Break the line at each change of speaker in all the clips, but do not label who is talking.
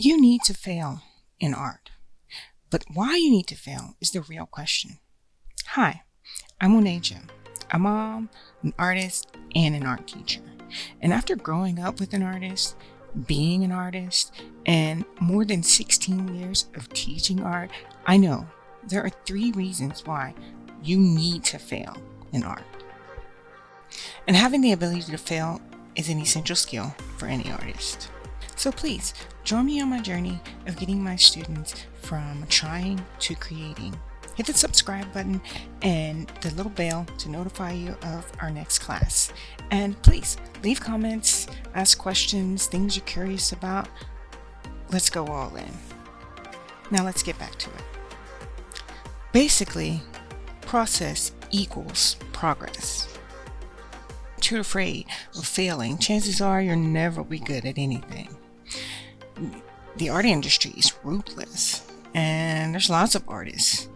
You need to fail in art, but why you need to fail is the real question. Hi, I'm Onaje, a mom, an artist, and an art teacher. And after growing up with an artist, being an artist, and more than 16 years of teaching art, I know there are three reasons why you need to fail in art. And having the ability to fail is an essential skill for any artist. So please join me on my journey of getting my students from trying to creating. Hit the subscribe button and the little bell to notify you of our next class. And please leave comments, ask questions, things you're curious about. Let's go all in. Now let's get back to it. Basically, process equals progress. Too afraid of failing, chances are you'll never be good at anything. The art industry is ruthless, and there's lots of artists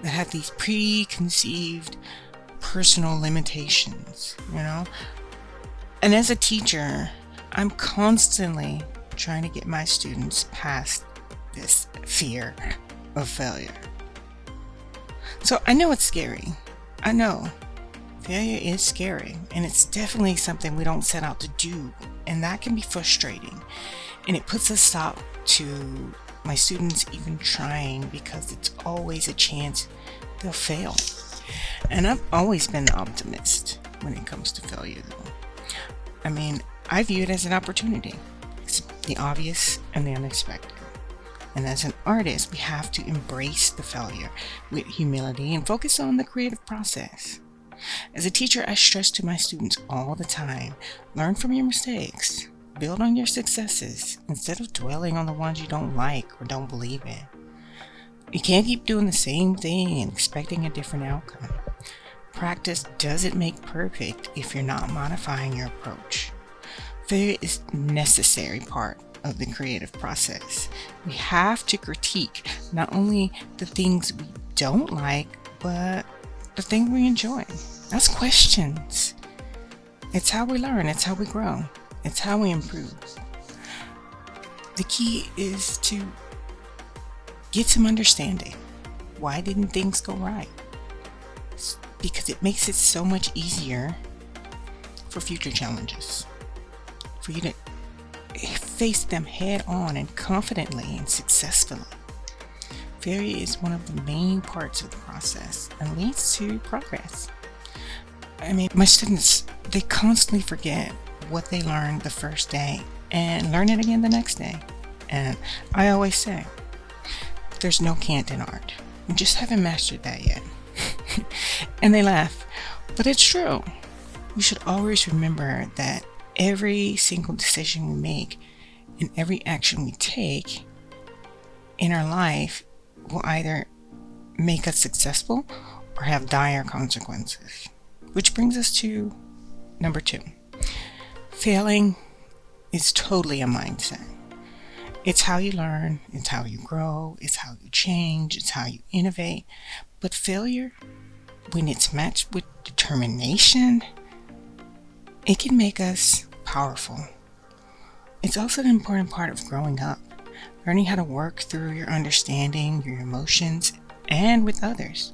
that have these preconceived personal limitations, And as a teacher, I'm constantly trying to get my students past this fear of failure. So I know it's scary. I know failure is scary, and it's definitely something we don't set out to do, and that can be frustrating. And it puts a stop to my students even trying because it's always a chance they'll fail. And I've always been an optimist when it comes to failure, though. I view it as an opportunity. It's the obvious and the unexpected. And as an artist, we have to embrace the failure with humility and focus on the creative process. As a teacher, I stress to my students all the time, learn from your mistakes. Build on your successes instead of dwelling on the ones you don't like or don't believe in. You can't keep doing the same thing and expecting a different outcome. Practice doesn't make perfect if you're not modifying your approach. Failure is a necessary part of the creative process. We have to critique not only the things we don't like, but the things we enjoy. Ask questions. It's how we learn, it's how we grow. It's how we improve. The key is to get some understanding. Why didn't things go right? Because it makes it so much easier for future challenges. For you to face them head on and confidently and successfully. Failure is one of the main parts of the process and leads to progress. My students, they constantly forget what they learned the first day and learn it again the next day. And I always say, there's no can't in art. We just haven't mastered that yet. And they laugh, but it's true. We should always remember that every single decision we make and every action we take in our life will either make us successful or have dire consequences. Which brings us to number 2. Failing is totally a mindset. It's how you learn, it's how you grow, it's how you change, it's how you innovate. But failure, when it's matched with determination, it can make us powerful. It's also an important part of growing up, learning how to work through your understanding, your emotions, and with others.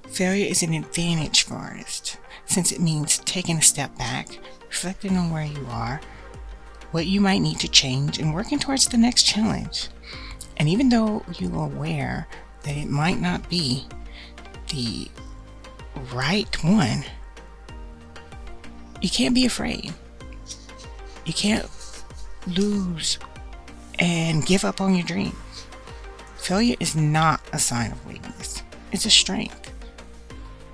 Failure is an advantage for artists, since it means taking a step back, reflecting on where you are, what you might need to change, and working towards the next challenge. And even though you are aware that it might not be the right one, you can't be afraid. You can't lose and give up on your dreams. Failure is not a sign of weakness. It's a strength.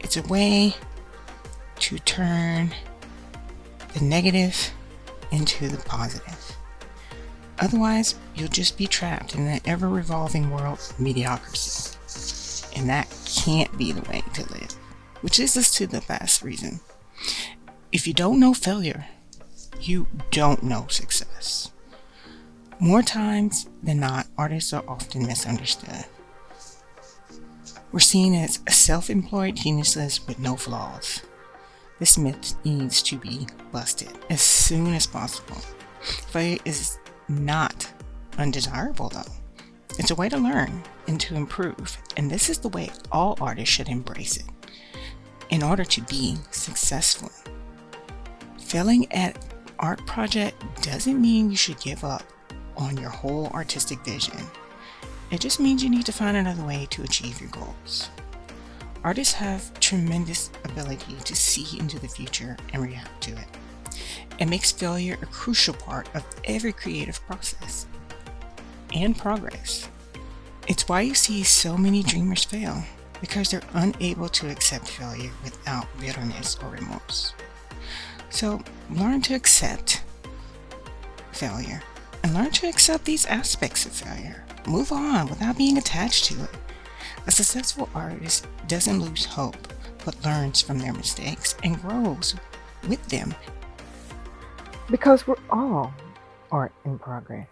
It's a way to turn the negative into the positive. Otherwise, you'll just be trapped in an ever-revolving world of mediocrity. And that can't be the way to live. Which leads us to the last reason. If you don't know failure, you don't know success. More times than not, artists are often misunderstood. We're seen as self-employed geniuses with no flaws. This myth needs to be busted as soon as possible. Failure is not undesirable though. It's a way to learn and to improve, and this is the way all artists should embrace it in order to be successful. Failing at art project doesn't mean you should give up on your whole artistic vision. It just means you need to find another way to achieve your goals. Artists have tremendous ability to see into the future and react to it. It makes failure a crucial part of every creative process and progress. It's why you see so many dreamers fail, because they're unable to accept failure without bitterness or remorse. So learn to accept failure and learn to accept these aspects of failure. Move on without being attached to it. A successful artist doesn't lose hope, but learns from their mistakes and grows with them.
Because we're all art in progress.